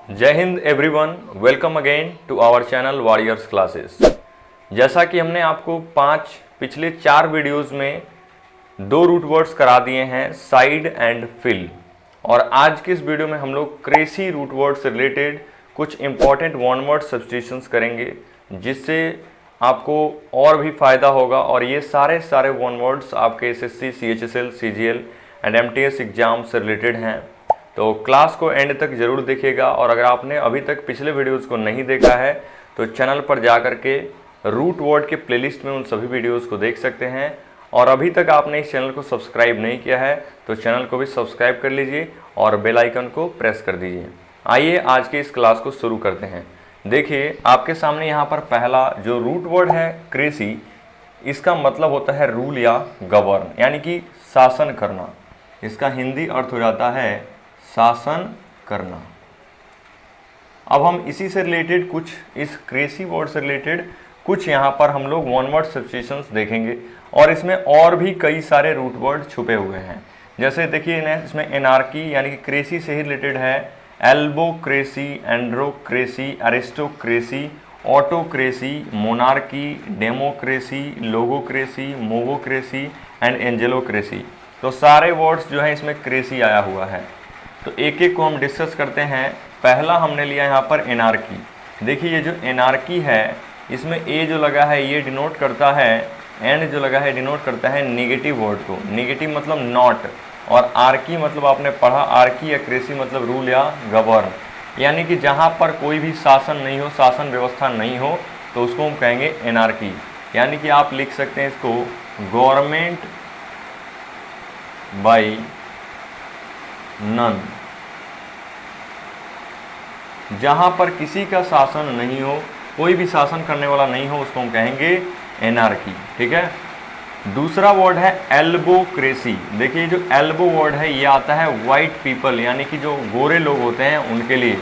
जय हिंद everyone, welcome again to our channel warriors classes. जैसा कि हमने आपको पिछले चार वीडियोस में दो रूट वर्ड्स करा दिए हैं, साइड एंड फिल, और आज की इस वीडियो में हम लोग क्रेसी रूट वर्ड से रिलेटेड कुछ इंपॉर्टेंट वन वर्ड सब्स्टिट्यूशंस करेंगे, जिससे आपको और भी फ़ायदा होगा। और ये सारे वन वर्ड्स आपके SSC, CHSL, CGL and MTS exam से रिलेटेड हैं। तो क्लास को एंड तक जरूर देखिएगा। और अगर आपने अभी तक पिछले वीडियोस को नहीं देखा है तो चैनल पर जा कर के रूट वर्ड के प्लेलिस्ट में उन सभी वीडियोस को देख सकते हैं। और अभी तक आपने इस चैनल को सब्सक्राइब नहीं किया है तो चैनल को भी सब्सक्राइब कर लीजिए और बेल आइकन को प्रेस कर दीजिए। आइए आज के इस क्लास को शुरू करते हैं। देखिए आपके सामने यहाँ पर पहला जो रूट वर्ड है क्रेसी, इसका मतलब होता है रूल या गवर्न, यानी कि शासन करना। इसका हिंदी अर्थ हो जाता है शासन करना। अब हम इसी से रिलेटेड कुछ, इस क्रेसी वर्ड से रिलेटेड कुछ यहाँ पर हम लोग वन वर्ड सब्स्टिट्यूशंस देखेंगे, और इसमें और भी कई सारे रूट वर्ड छुपे हुए हैं। जैसे देखिए इसमें एनार्की यानी कि क्रेसी से ही रिलेटेड है, albocracy, androcracy, aristocracy, autocracy, monarchy, democracy, logocracy, mobocracy and angelocracy. तो सारे वर्ड्स जो है इसमें क्रेसी आया हुआ है। तो एक एक को हम डिस्कस करते हैं। पहला हमने लिया यहाँ पर एनार्की। देखिए ये जो एनार्की है, इसमें ए जो लगा है ये डिनोट करता है, एंड जो लगा है डिनोट करता है नेगेटिव वर्ड को। नेगेटिव मतलब नॉट, और आर्की मतलब आपने पढ़ा, आर्की या क्रेसी मतलब रूल या गवर्न, यानी कि जहाँ पर कोई भी शासन नहीं हो, शासन व्यवस्था नहीं हो, तो उसको हम कहेंगे एनार्की। यानी कि आप लिख सकते हैं इसको गवर्नमेंट बाय नन। जहां पर किसी का शासन नहीं हो, कोई भी शासन करने वाला नहीं हो, उसको हम कहेंगे एनार्की। ठीक है। दूसरा वर्ड है एल्बोक्रेसी। देखिए जो एल्बो वर्ड है ये आता है वाइट पीपल, यानी कि जो गोरे लोग होते हैं उनके लिए।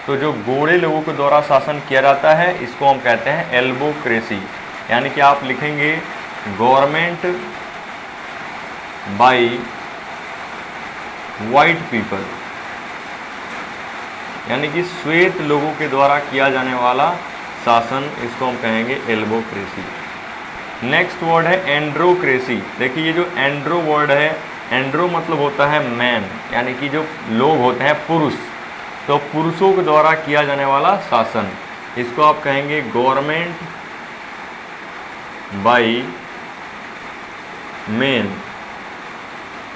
तो जो गोरे लोगों के द्वारा शासन किया जाता है इसको हम कहते हैं एल्बोक्रेसी। यानी कि आप लिखेंगे गवर्नमेंट बाय वाइट पीपल, यानी कि श्वेत लोगों के द्वारा किया जाने वाला शासन, इसको हम कहेंगे एल्बोक्रेसी। नेक्स्ट वर्ड है एंड्रोक्रेसी। देखिए ये जो एंड्रो वर्ड है, एंड्रो मतलब होता है मैन, यानी कि जो लोग होते हैं पुरुष, तो पुरुषों के द्वारा किया जाने वाला शासन, इसको आप कहेंगे गवर्नमेंट बाय मेन,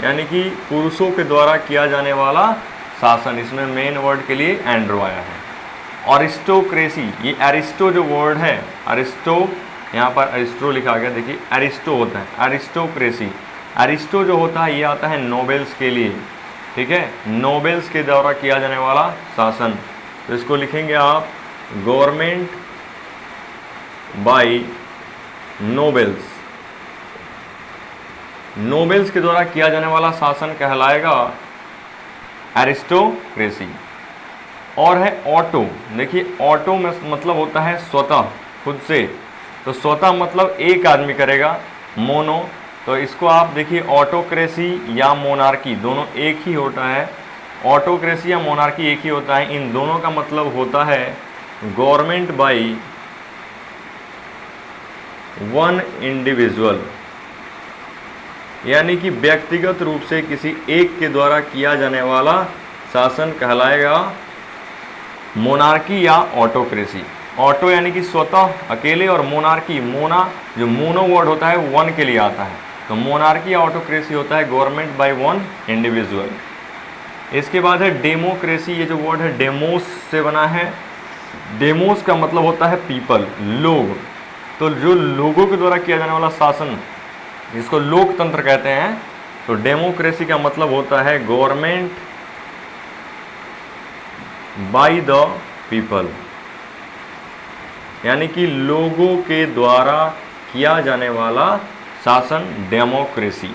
यानी कि पुरुषों के द्वारा किया जाने वाला शासन। इसमें मेन वर्ड के लिए एंड्रो आया है। अरिस्टोक्रेसी, ये एरिस्टो जो वर्ड है, अरिस्टो, यहाँ पर अरिस्टो लिखा गया, देखिए एरिस्टो होता है, अरिस्टोक्रेसी। अरिस्टो जो होता है ये आता है नोबेल्स के लिए। ठीक है, नोबेल्स के द्वारा किया जाने वाला शासन, तो इसको लिखेंगे आप गवर्नमेंट बाय नोबेल्स। नोबेल्स के द्वारा किया जाने वाला शासन कहलाएगा एरिस्टोक्रेसी। और है ऑटो। देखिए ऑटो में मतलब होता है स्वतः, खुद से, तो स्वतः मतलब एक आदमी करेगा, मोनो, तो इसको आप देखिए ऑटोक्रेसी या मोनार्की दोनों एक ही होता है। ऑटोक्रेसी या मोनार्की एक ही होता है। इन दोनों का मतलब होता है गवर्नमेंट बाय वन इंडिविजुअल, यानी कि व्यक्तिगत रूप से किसी एक के द्वारा किया जाने वाला शासन कहलाएगा मोनार्की या ऑटोक्रेसी। ऑटो यानी कि स्वतः अकेले, और मोनार्की, मोना जो मोनो वर्ड होता है वन के लिए आता है, तो मोनार्की या ऑटोक्रेसी होता है गवर्नमेंट बाय वन इंडिविजुअल। इसके बाद है डेमोक्रेसी। ये जो वर्ड है डेमोस से बना है। डेमोस का मतलब होता है पीपल, लोग, तो जो लोगों के द्वारा किया जाने वाला शासन, इसको लोकतंत्र कहते हैं। तो डेमोक्रेसी का मतलब होता है गवर्नमेंट बाय द पीपल, यानी कि लोगों के द्वारा किया जाने वाला शासन डेमोक्रेसी।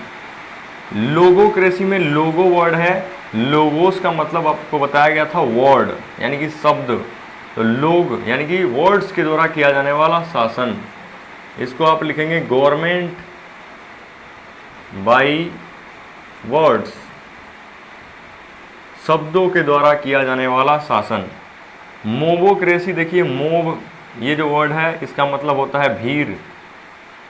लोगोक्रेसी में लोगो वर्ड है, लोगोस का मतलब आपको बताया गया था वर्ड, यानी कि शब्द, तो लोग यानी कि वर्ड्स के द्वारा किया जाने वाला शासन, इसको आप लिखेंगे गवर्नमेंट बाय वर्ड्स, शब्दों के द्वारा किया जाने वाला शासन। मोबोक्रेसी, देखिए मोब ये जो वर्ड है इसका मतलब होता है भीड़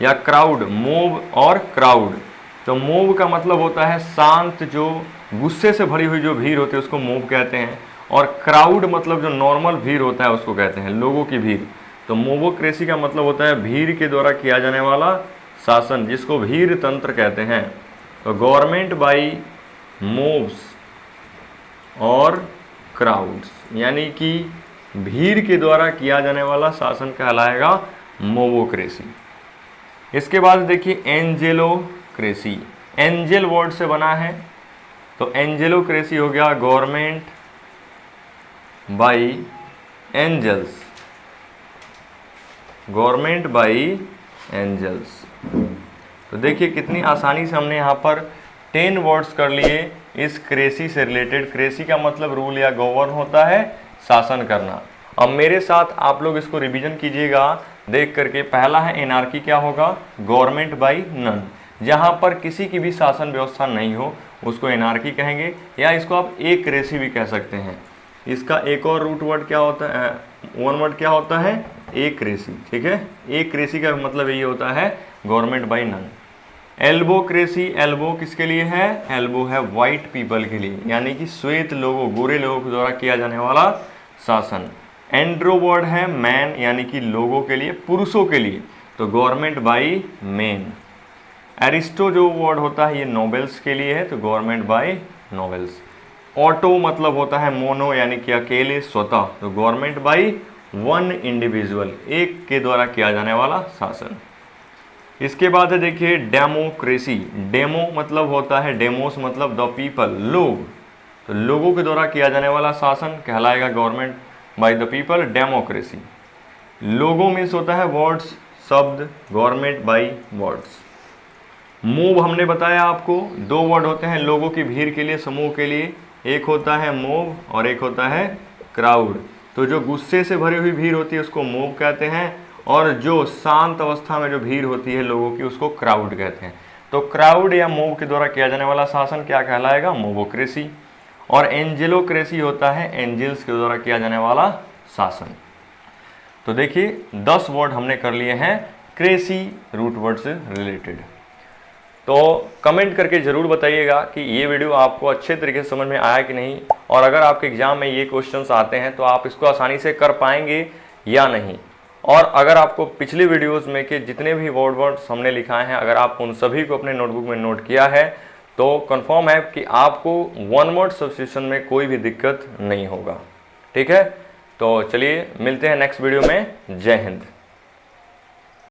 या क्राउड, मोब और क्राउड। तो मोब का मतलब होता है शांत, जो गुस्से से भरी हुई जो भीड़ होती है उसको मोब कहते हैं, और क्राउड मतलब जो नॉर्मल भीड़ होता है उसको कहते हैं लोगों की भीड़। तो मोबोक्रेसी का मतलब होता है भीड़ के द्वारा किया जाने वाला शासन, जिसको भीड़ तंत्र कहते हैं। तो गवर्नमेंट बाई मोब्स और क्राउड्स, यानी कि भीड़ के द्वारा किया जाने वाला शासन कहलाएगा मोबोक्रेसी। इसके बाद देखिए एंजेलोक्रेसी, एंजेल वर्ड से बना है, तो एंजेलोक्रेसी हो गया government by angels, government by angels. तो देखिए कितनी आसानी से हमने यहाँ पर 10 वर्ड्स कर लिए इस क्रेसी से रिलेटेड। क्रेसी का मतलब रूल या गवर्न होता है, शासन करना। अब मेरे साथ आप लोग इसको रिवीजन कीजिएगा देख करके। पहला है एनार्की, क्या होगा? गवर्नमेंट बाई नन, जहाँ पर किसी की भी शासन व्यवस्था नहीं हो उसको एनार्की कहेंगे, या इसको आप एक क्रेसी भी कह सकते हैं। इसका एक और रूट वर्ड क्या होता है, वन वर्ड क्या होता है? एक क्रेसी, ठीक है। एक क्रेसी का मतलब ये होता है गवर्नमेंट बाई नन। एल्बोक्रेसी, एल्बो किसके लिए है? एल्बो है वाइट पीपल के लिए, यानी कि श्वेत लोगों, गोरे लोगों के द्वारा किया जाने वाला शासन। एंड्रो वर्ड है मैन, यानी कि लोगों के लिए, पुरुषों के लिए, तो गवर्नमेंट बाई मेन। एरिस्टो जो वर्ड होता है ये नोबेल्स के लिए है, तो गवर्नमेंट बाई नोबेल्स। ऑटो मतलब होता है मोनो, यानी कि अकेले, स्वतः, तो गवर्नमेंट बाई वन इंडिविजुअल, एक के द्वारा किया जाने वाला शासन। इसके बाद है देखिए डेमोक्रेसी, डेमो मतलब होता है, डेमोस मतलब द पीपल, लोग, तो लोगों के द्वारा किया जाने वाला शासन कहलाएगा government by the people, democracy. लोगों मीन्स होता है वर्ड्स, शब्द, गवर्नमेंट बाई वर्ड्स। मूव हमने बताया आपको, दो वर्ड होते हैं लोगों की भीड़ के लिए, समूह के लिए, एक होता है मूव और एक होता है क्राउड। तो जो गुस्से से भरी हुई भीड़ होती है उसको मूव कहते हैं, और जो शांत अवस्था में जो भीड़ होती है लोगों की उसको क्राउड कहते हैं। तो क्राउड या मूव के द्वारा किया जाने वाला शासन क्या कहलाएगा? मोबोक्रेसी। और एंजेलोक्रेसी होता है एंजल्स के द्वारा किया जाने वाला शासन। तो देखिए 10 वर्ड हमने कर लिए हैं क्रेसी रूट वर्ड से रिलेटेड। तो कमेंट करके ज़रूर बताइएगा कि ये वीडियो आपको अच्छे तरीके से समझ में आया कि नहीं, और अगर आपके एग्जाम में ये क्वेश्चंस आते हैं तो आप इसको आसानी से कर पाएंगे या नहीं। और अगर आपको पिछली वीडियोस में के जितने भी वर्ड्स हमने लिखाए हैं, अगर आप उन सभी को अपने नोटबुक में नोट किया है तो कंफर्म है कि आपको वन वर्ड सब्स्टिट्यूशन में कोई भी दिक्कत नहीं होगा। ठीक है, तो चलिए मिलते हैं नेक्स्ट वीडियो में। जय हिंद।